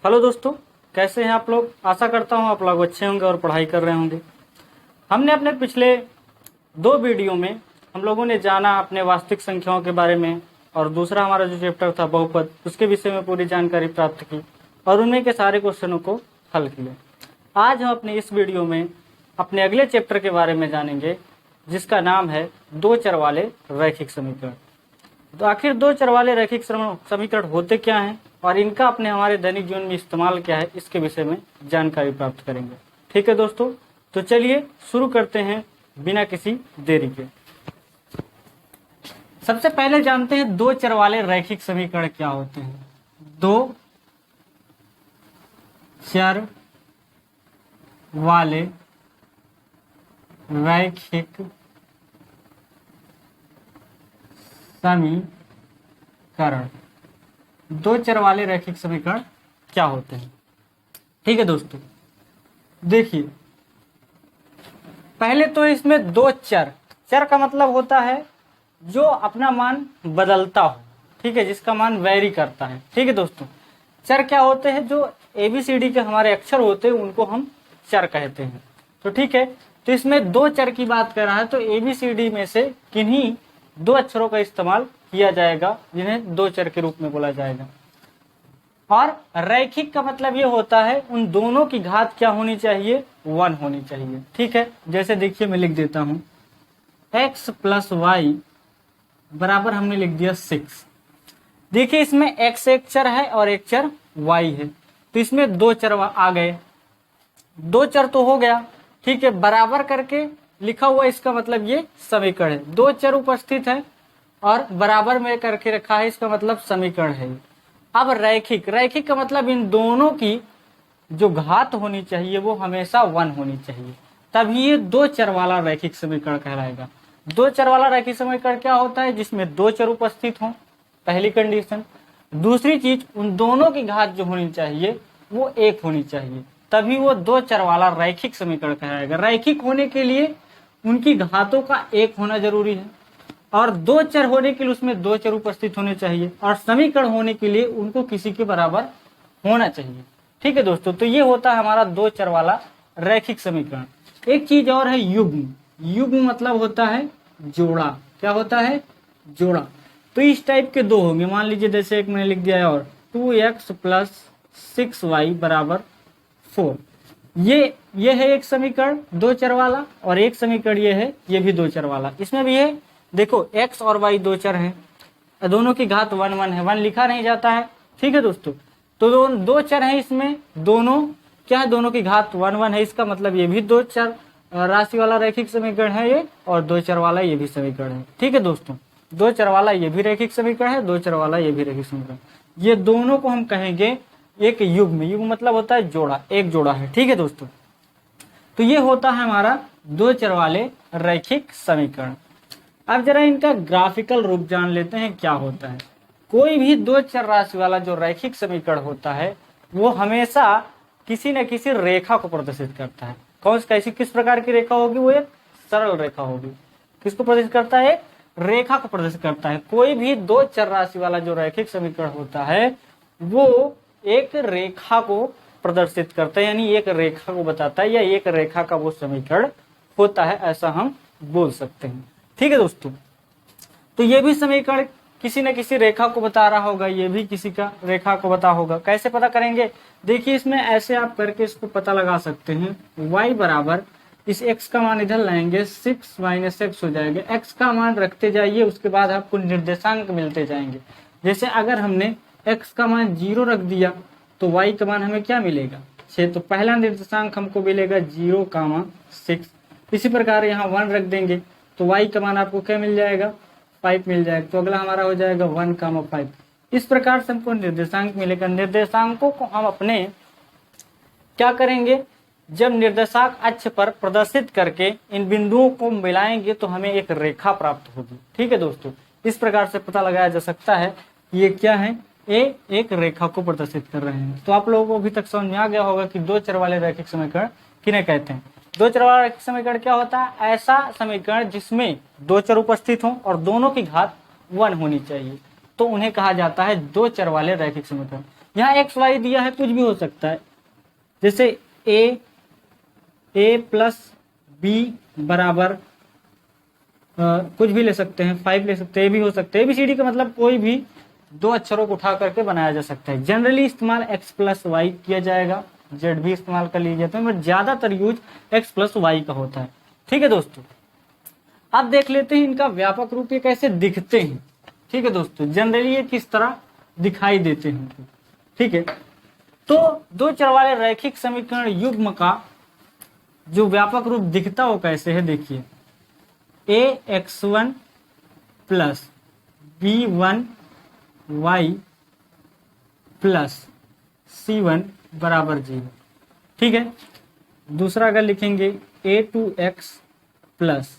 Hello दोस्तों, कैसे हैं आप लोग। आशा करता हूं आप लोग अच्छे होंगे और पढ़ाई कर रहे होंगे। हमने अपने पिछले दो वीडियो में हम लोगों ने जाना अपने वास्तविक संख्याओं के बारे में, और दूसरा हमारा जो चैप्टर था बहुपद, उसके विषय में पूरी जानकारी प्राप्त की और उनमें के सारे क्वेश्चनों को हल किया। आज हम अपने इस वीडियो में अपने अगले चैप्टर के बारे में जानेंगे, जिसका नाम है दो चर वाले रैखिक समीकरण। तो आखिर दो चर वाले रैखिक समीकरण होते क्या हैं और इनका अपने हमारे दैनिक जीवन में इस्तेमाल क्या है, इसके विषय में जानकारी प्राप्त करेंगे। ठीक है दोस्तों, तो चलिए शुरू करते हैं बिना किसी देरी के। सबसे पहले जानते हैं दो चर वाले रैखिक समीकरण क्या होते हैं। दो चर वाले रैखिक समीकरण, दो चर वाले रैखिक समीकरण क्या होते हैं। ठीक है दोस्तों, देखिए पहले तो इसमें दो चर, चर का मतलब होता है जो अपना मान बदलता हो, ठीक है, जिसका मान वैरी करता है। ठीक है दोस्तों, चर क्या होते हैं, जो ABCD के हमारे अक्षर होते हैं उनको हम चर कहते हैं। तो ठीक है, तो इसमें दो चर की बात कर रहा है, तो ABCD में से किन्हीं दो अक्षरों का इस्तेमाल किया जाएगा जिन्हें दो चर के रूप में बोला जाएगा। और रैखिक का मतलब ये होता है उन दोनों की घात क्या होनी चाहिए, 1 होनी चाहिए। ठीक है, जैसे देखिए मैं लिख देता हूं x + y बराबर हमने लिख दिया 6। देखिए इसमें x एक चर है और एक चर y है, तो इसमें दो चर आ गए। दो चर तो हो गया, ठीक है, बराबर करके लिखा हुआ, इसका मतलब ये समीकरण है। दो चर उपस्थित है और बराबर में करके रखा है, इसका मतलब समीकरण है। अब रैखिक, रैखिक का मतलब इन दोनों की जो घात होनी चाहिए वो हमेशा 1 होनी चाहिए, तभी ये दो चर वाला रैखिक समीकरण कहलाएगा। दो चर वाला रैखिक समीकरण क्या होता है, जिसमें दो चर उपस्थित हों, पहली कंडीशन। दूसरी चीज, उन दोनों की घात जो होनी चाहिए वो 1 होनी चाहिए, तभी वो दो चर वाला रैखिक समीकरण कहलाएगा। रैखिक होने के लिए उनकी घातों का 1 होना जरूरी है, और दो चर होने के लिए उसमें दो चर उपस्थित होने चाहिए, और समीकरण होने के लिए उनको किसी के बराबर होना चाहिए। ठीक है दोस्तों, तो ये होता है हमारा दो चर वाला रैखिक समीकरण। एक चीज और है युग्म। युग्म मतलब होता है जोड़ा। क्या होता है, जोड़ा। तो इस टाइप के दो होंगे, मान लीजिए जैसे एक मैंने लिख दिया है, और 2x + 6y = 4। ये है एक समीकरण दो चर वाला, और एक समीकरण ये है, ये भी दो चर वाला। इसमें भी है, देखो x और y दो चर हैं, दोनों की घात 1 1 है, 1 लिखा नहीं जाता है। ठीक है दोस्तों, तो दो चर हैं इसमें, दोनों क्या है, दोनों की घात 1 1 है, इसका मतलब ये भी दो चर राशि वाला रैखिक समीकरण है ये, और दो चर वाला ये भी समीकरण है। ठीक है दोस्तों, दो चर वाला ये भी रैखिक समीकरण है, दो चर वाला ये भी रैखिक समीकरण। ये दोनों को हम कहेंगे एक युग्म। युग्म मतलब होता है जोड़ा, एक जोड़ा है। ठीक है दोस्तों, तो ये होता है हमारा दो चर वाले रैखिक समीकरण। अब जरा इनका ग्राफिकल रूप जान लेते हैं क्या होता है। कोई भी दो चर राशि वाला जो रैखिक समीकरण होता है वो हमेशा किसी न किसी रेखा को प्रदर्शित करता है। कैसी, किस प्रकार की रेखा होगी, वो एक सरल रेखा होगी। किसको प्रदर्शित करता है, रेखा को प्रदर्शित करता है। कोई भी दो चर राशि वाला जो रैखिक समीकरण होता है वो एक रेखा को प्रदर्शित करता है, यानी एक रेखा को बताता है, या एक रेखा का वो समीकरण होता है, ऐसा हम बोल सकते हैं। ठीक है दोस्तों, तो ये भी समीकरण किसी न किसी रेखा को बता रहा होगा, ये भी किसी का रेखा को बता होगा। कैसे पता करेंगे, देखिए इसमें ऐसे आप करके इसको पता लगा सकते हैं। y बराबर, इस x का मान इधर लाएंगे, 6 - x हो जाएगा। x का मान रखते जाइए, उसके बाद आपको निर्देशांक मिलते जाएंगे। जैसे अगर हमने x का मान 0 रख दिया तो y का मान हमें क्या मिलेगा, 6। तो पहला निर्देशांक हमको मिलेगा 0,6। इसी प्रकार यहाँ 1 रख देंगे तो y का मान आपको क्या मिल जाएगा, 5 मिल जाएगा। तो अगला हमारा हो जाएगा 1,5। इस प्रकार से हमको निर्देशांक मिलेगा। निर्देशांकों को हम अपने क्या करेंगे, जब निर्देशांक अक्ष पर प्रदर्शित करके इन बिंदुओं को मिलाएंगे तो हमें एक रेखा प्राप्त होगी। ठीक है दोस्तों, इस प्रकार से पता लगाया जा सकता है कि ये क्या है, ये एक रेखा को प्रदर्शित कर रहे हैं। तो आप लोगों को अभी तक समझ में आ गया होगा कि दो चर वाले रैखिक समीकरण किन्हें कहते हैं। दो चर वाला रैखिक समीकरण क्या होता है, ऐसा समीकरण जिसमें दो चर उपस्थित हों और दोनों की घात 1 होनी चाहिए, तो उन्हें कहा जाता है दो चर वाले रैखिक समीकरण। यहाँ एक्स वाई दिया है, कुछ भी हो सकता है, जैसे ए प्लस बी बराबर कुछ भी ले सकते हैं, 5 ले सकते हैं, ए भी हो सकते हैं। एबीसीडी का मतलब कोई भी दो अक्षरों को उठा करके बनाया जा सकता है। जनरली इस्तेमाल एक्स प्लस वाई किया जाएगा, जेड भी इस्तेमाल कर लिए जाते हैं, बट ज्यादातर यूज एक्स प्लस वाई का होता है। ठीक है दोस्तों, अब देख लेते हैं इनका व्यापक रूप ये कैसे दिखते हैं। ठीक है दोस्तों, जनरली ये किस तरह दिखाई देते हैं। ठीक है, तो दो चर वाले रैखिक समीकरण युग्म का जो व्यापक रूप दिखता हो कैसे है, देखिए ax1 plus b1y plus c1 बराबर 0। ठीक है, दूसरा अगर लिखेंगे a2x plus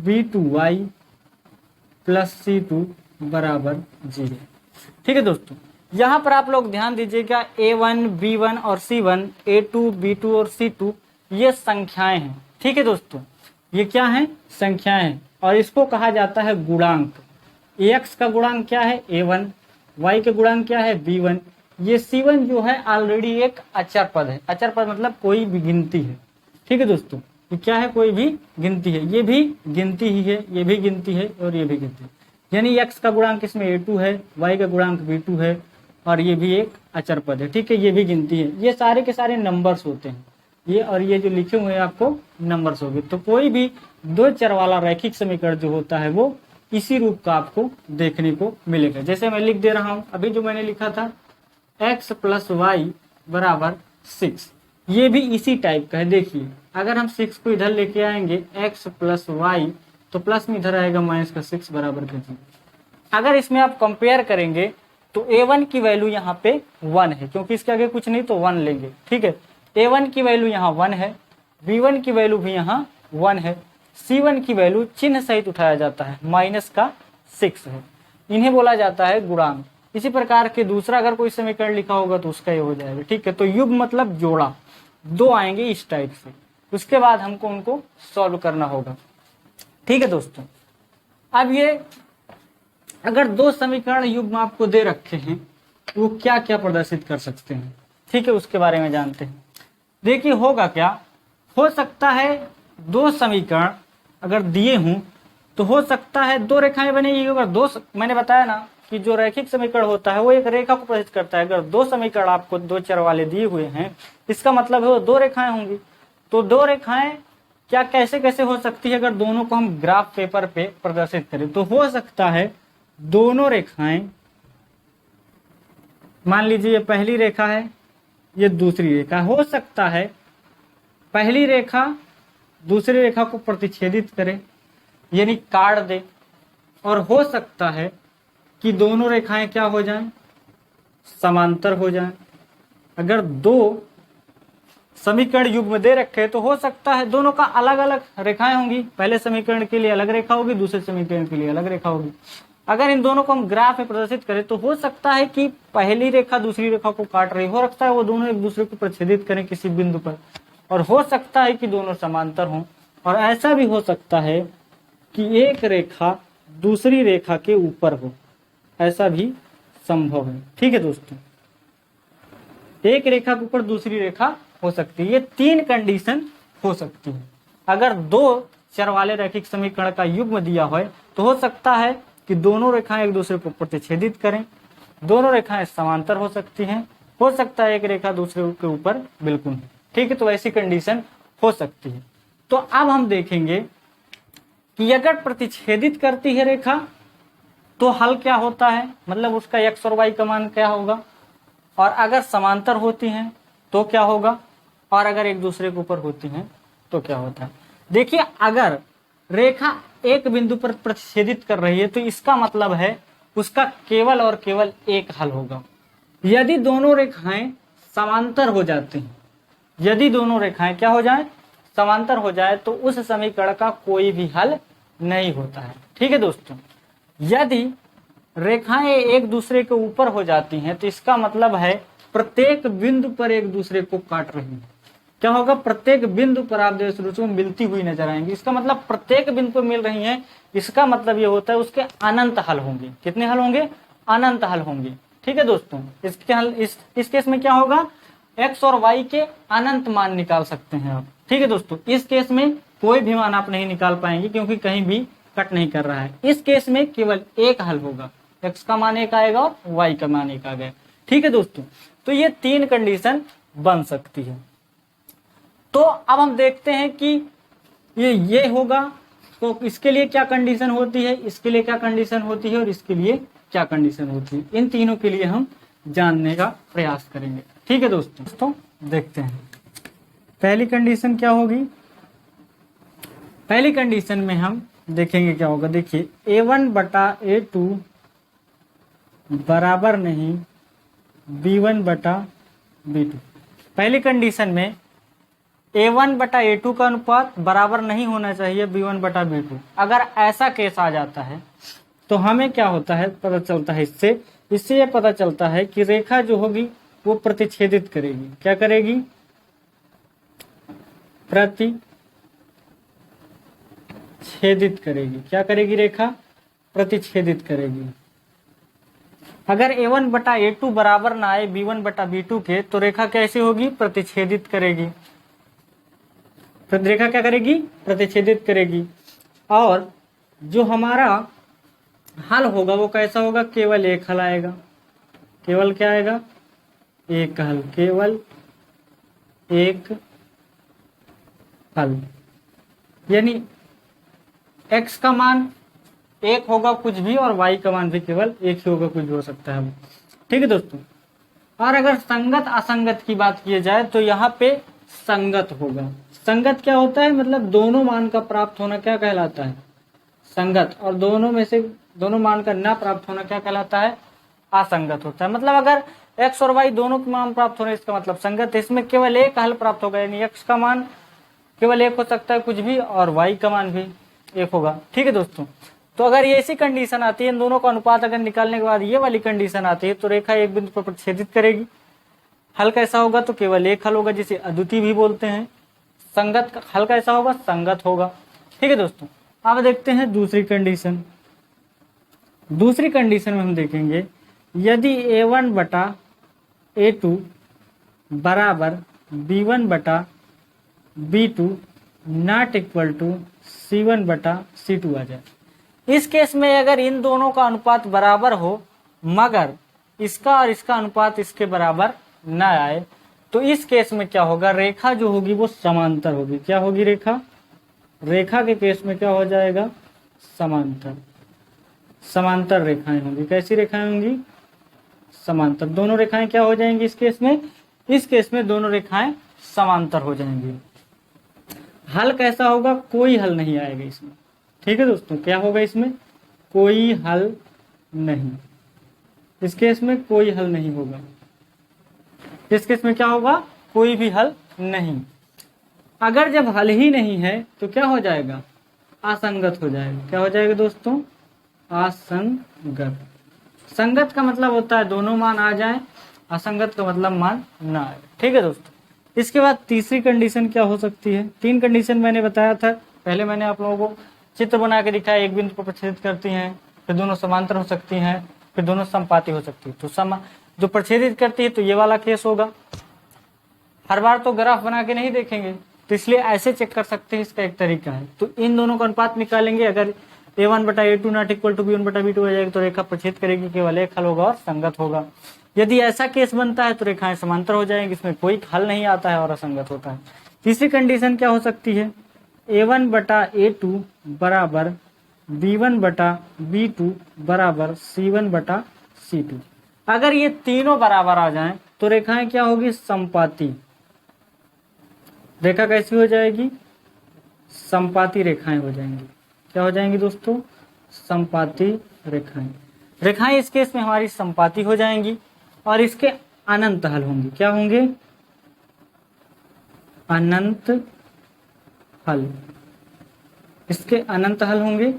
b2y plus c2 बराबर 0। ठीक है दोस्तों, यहां पर आप लोग ध्यान दीजिएगा, a1 b1 और c1, a2 b2 और c2 ये संख्याएं हैं। ठीक है दोस्तों, ये क्या है, संख्याएं हैं, और इसको कहा जाता है गुणांक। ax का गुणांक क्या है, a1, y का गुणांक क्या है, b1। ये c1 जो है ऑलरेडी एक अचर पद है। अचर पद मतलब कोई भी गिनती है। ठीक है दोस्तों, ये क्या है, कोई भी गिनती है, ये भी गिनती ही है, ये भी गिनती है और ये भी गिनती है। यानी x का गुणांक इसमें a2 है, y का गुणांक b2 है, और ये भी एक अचर पद है। ठीक है, ये भी गिनती है। ये सारे के सारे नंबर्स होते हैं, ये और ये जो लिखे हुए हैं आपको नंबर्स होंगे। तो कोई भी दो चर वाला रैखिक समीकरण जो होता है वो इसी रूप का आपको देखने को मिलेगा। जैसे मैं लिख दे रहा हूं, अभी जो मैंने लिखा था x प्लस वाई बराबर 6, ये भी इसी टाइप का है। देखिए, अगर हम 6 को इधर लेके आएंगे x प्लस वाई, तो प्लस में इधर आएगा माइनस का 6 बराबर का 0। अगर इसमें आप कंपेयर करेंगे तो a1 की वैल्यू यहाँ पे 1 है, क्योंकि इसके आगे कुछ नहीं तो 1 लेंगे। ठीक है, a1 की वैल्यू यहाँ 1 है, b1 की वैल्यू भी यहाँ 1 है, c1 की वैल्यू चिन्ह सहित उठाया जाता है, माइनस का 6 है। इन्हें बोला जाता है गुणांक। इसी प्रकार के दूसरा अगर कोई समीकरण लिखा होगा तो उसका ये हो जाएगा। ठीक है, तो युग्म मतलब जोड़ा, दो आएंगे इस टाइप से, उसके बाद हमको उनको सॉल्व करना होगा। ठीक है दोस्तों, अब ये अगर दो समीकरण युग्म आपको दे रखे हैं वो क्या क्या प्रदर्शित कर सकते हैं। ठीक है, उसके बारे में जानते हैं। देखिए होगा क्या, हो सकता है दो समीकरण अगर दिए हों तो हो सकता है दो रेखाएं बनेगी। अगर दो, मैंने बताया ना कि जो रैखिक समीकरण होता है वो एक रेखा को प्रदर्शित करता है। अगर दो समीकरण आपको दो चर वाले दिए हुए हैं, इसका मतलब है वो दो रेखाएं होंगी। तो दो रेखाएं क्या कैसे कैसे हो सकती है, अगर दोनों को हम ग्राफ पेपर पे प्रदर्शित करें तो हो सकता है दोनों रेखाएं, मान लीजिए ये पहली रेखा है, ये दूसरी रेखा, हो सकता है पहली रेखा दूसरी रेखा को प्रतिच्छेदित करे, यानी काट दे, और हो सकता है कि दोनों रेखाएं क्या हो जाएं, समांतर हो जाएं। अगर दो समीकरण युग्म दे रखे तो हो सकता है दोनों का अलग अलग रेखाएं होंगी, पहले समीकरण के लिए अलग रेखा होगी, दूसरे समीकरण के लिए अलग रेखा होगी। अगर इन दोनों को हम ग्राफ में प्रदर्शित करें तो हो सकता है कि पहली रेखा दूसरी रेखा को काट रही हो सकता है वो दोनों एक दूसरे को प्रतिच्छेदित करें किसी बिंदु पर, और हो सकता है कि दोनों समांतर हों, और ऐसा भी हो सकता है कि एक रेखा दूसरी रेखा के ऊपर हो, ऐसा भी संभव है। ठीक है दोस्तों, एक रेखा के ऊपर दूसरी रेखा हो सकती है। ये तीन कंडीशन हो सकती है। अगर दो चर वाले रैखिक समीकरण का युग्म दिया हो तो हो सकता है कि दोनों रेखाएं एक दूसरे को प्रतिच्छेदित करें, दोनों रेखाएं समांतर हो सकती हैं, हो सकता है एक रेखा दूसरे के ऊपर बिल्कुल है। ठीक है, तो ऐसी कंडीशन हो सकती है। तो अब हम देखेंगे कि अगर प्रतिच्छेदित करती है रेखा तो हल क्या होता है, मतलब उसका x और y का मान क्या होगा, और अगर समांतर होती हैं तो क्या होगा, और अगर एक दूसरे के ऊपर होती हैं तो क्या होता है। देखिए, अगर रेखा एक बिंदु पर प्रतिच्छेदित कर रही है तो इसका मतलब है उसका केवल और केवल एक हल होगा। यदि दोनों रेखाएं समांतर हो जाती हैं, यदि दोनों रेखाएं क्या हो जाए, समांतर हो जाए, तो उस समीकरण का कोई भी हल नहीं होता है। ठीक है दोस्तों, यदि रेखाएं एक दूसरे के ऊपर हो जाती हैं तो इसका मतलब है प्रत्येक बिंदु पर एक दूसरे को काट रही है। क्या होगा, प्रत्येक बिंदु पर आप देखो मिलती हुई नजर आएंगी। इसका मतलब प्रत्येक बिंदु पर मिल रही हैं, इसका मतलब ये होता है उसके अनंत हल होंगे। कितने हल होंगे, अनंत हल होंगे। ठीक है दोस्तों, इसके हल इस केस में क्या होगा, x और y के अनंत मान निकाल सकते हैं आप। ठीक है दोस्तों, इस केस में कोई भी मान आप नहीं निकाल पाएंगे क्योंकि कहीं भी कट नहीं कर रहा है। इस केस में केवल एक हल होगा, x का मान एक आएगा और y का मान एक आ गया। ठीक है दोस्तों, तो ये 3 कंडीशन बन सकती है। तो अब हम देखते हैं कि ये होगा तो इसके लिए क्या कंडीशन होती है, इसके लिए क्या कंडीशन होती है और इसके लिए क्या कंडीशन होती है। इन तीनों के लिए हम जानने का प्रयास करेंगे। ठीक है दोस्तों, देखते हैं पहली कंडीशन क्या होगी। पहली कंडीशन में हम देखेंगे क्या होगा। देखिए a1 बटा a2 बराबर नहीं b1 बटा b2। पहली कंडीशन में a1 बटा a2 का अनुपात बराबर नहीं होना चाहिए b1 बटा b2। अगर ऐसा केस आ जाता है तो हमें क्या होता है, पता चलता है इससे यह पता चलता है कि रेखा जो होगी वो प्रतिच्छेदित करेगी। क्या करेगी, प्रतिच्छेदित करेगी। क्या करेगी, रेखा प्रतिच्छेदित करेगी। अगर a1 बटा a2 बराबर ना आए b1 बटा b2 के तो रेखा कैसी होगी, प्रतिच्छेदित करेगी। रेखा क्या करेगी, प्रतिच्छेदित करेगी। और जो हमारा हल होगा वो कैसा होगा, केवल एक हल आएगा। केवल क्या आएगा, एक हल, केवल एक हल। यानी x का मान एक होगा कुछ भी और y का मान भी केवल एक ही होगा, कुछ भी हो सकता है। ठीक है दोस्तों, और अगर संगत असंगत की बात की जाए तो यहाँ पे संगत होगा। संगत क्या होता है, मतलब दोनों मान का प्राप्त होना क्या कहलाता है, संगत। और दोनों में से दोनों मान का ना प्राप्त होना क्या कहलाता है, असंगत होता है। मतलब अगर x और y दोनों के मान प्राप्त होने इसका मतलब संगत है। इसमें केवल एक हल प्राप्त होगा, यानी x का मान केवल एक हो सकता है कुछ भी और y का मान भी एक होगा। ठीक है दोस्तों, तो अगर ये ऐसी कंडीशन आती है, इन दोनों का अनुपात अगर निकालने के बाद ये वाली कंडीशन आती है तो रेखा एक बिंदु पर प्रतिच्छेदित करेगी। हल कैसा होगा, तो केवल एक हल होगा जिसे अद्वितीय भी बोलते हैं। संगत का हल कैसा होगा, संगत होगा। ठीक है दोस्तों, अब देखते हैं दूसरी कंडीशन। दूसरी कंडीशन में हम देखेंगे यदि a1 बटा a2 बराबर b1 बटा b2 not equal to c1 बटा c2 आ जाए। इस केस में अगर इन दोनों का अनुपात बराबर हो मगर इसका और इसका अनुपात इसके बराबर न आए तो इस केस में क्या होगा, रेखा जो होगी वो समांतर होगी। क्या होगी, रेखा के केस में क्या हो जाएगा, समांतर। समांतर रेखाएं होंगी। कैसी रेखाएं होंगी, समांतर। दोनों रेखाएं क्या हो जाएंगी इस केस में, इस केस में दोनों रेखाएं समांतर हो जाएंगी। हल कैसा होगा, कोई हल नहीं आएगा इसमें। ठीक है दोस्तों, क्या होगा इसमें, कोई हल नहीं। इस केस में कोई हल नहीं होगा। इस केस में क्या होगा, कोई भी हल नहीं। अगर जब हल ही नहीं है तो क्या हो जाएगा, असंगत हो जाएगा। क्या हो जाएगा दोस्तों, असंगत। संगत का मतलब होता है दोनों मान आ जाएं, असंगत का मतलब मान ना आए। ठीक है दोस्तों, इसके बाद तीसरी कंडीशन क्या हो सकती है। 3 कंडीशन मैंने बताया था, पहले मैंने आप लोगों को चित्र बना के दिखाया। एक बिंदु पर प्रतिच्छेदित करती हैं, फिर दोनों समांतर हो सकती हैं, फिर दोनों समपाती हो सकती है। तो जो प्रतिच्छेदित करती है तो ये वाला केस होगा। हर बार तो ग्राफ बना के नहीं देखेंगे, तो इसलिए ऐसे चेक कर सकते हैं, इसका एक तरीका है। तो इन दोनों का अनुपात निकालेंगे। अगर a1 बटा a2 not equal to b1 बटा b2 हो जाएगा तो रेखा प्रतिच्छेद करेगी, केवल एक हल होगा और संगत होगा। यदि ऐसा केस बनता है तो रेखाएं समांतर हो जाएंगी, इसमें कोई हल नहीं आता है और असंगत होता है। तीसरी कंडीशन क्या हो सकती है, a1 बटा a2 बराबर b1 बटा b2 बराबर c1 बटा c2। अगर ये तीनों बराबर आ जाएं तो रेखाएं क्या होगी, समपाती। रेखा कैसी हो जाएगी, समपाती रेखाएं हो जाएंगी। क्या हो जाएंगी दोस्तों, समपाती रेखाएं। रेखाएं इस केस में हमारी समपाती हो जाएंगी और इसके अनंत हल होंगे। क्या होंगे, अनंत हल। इसके अनंत हल होंगे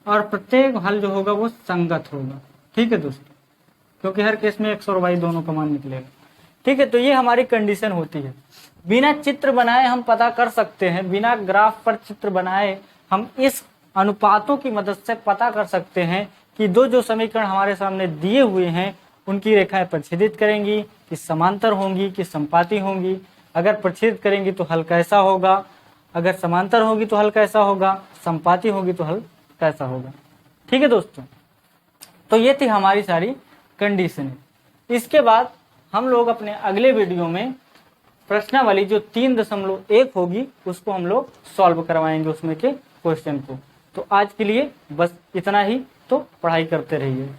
और प्रत्येक हल जो होगा वो संगत होगा। ठीक है दोस्तों, क्योंकि हर केस में x और y दोनों का मान निकलेगा। ठीक है, तो ये हमारी कंडीशन होती है। बिना चित्र बनाए हम पता कर सकते हैं, बिना ग्राफ पर चित्र बनाए हम इस अनुपातों की मदद से पता कर सकते हैं कि जो समीकरण हमारे सामने दिए हुए हैं उनकी रेखाएं प्रच्छेदित करेंगी कि समांतर होंगी कि संपाती होंगी। अगर प्रच्छेदित करेंगी तो हल कैसा होगा, अगर समांतर होगी तो हल कैसा होगा, संपाती होगी तो हल कैसा होगा। ठीक है दोस्तों, तो ये थी हमारी सारी कंडीशन। इसके बाद हम लोग अपने अगले वीडियो में प्रश्नावली जो 3.1 होगी उसको हम लोग सॉल्व करवाएंगे, उसमें के क्वेश्चन को। तो आज के लिए बस इतना ही, तो पढ़ाई करते रहिए। ठीक।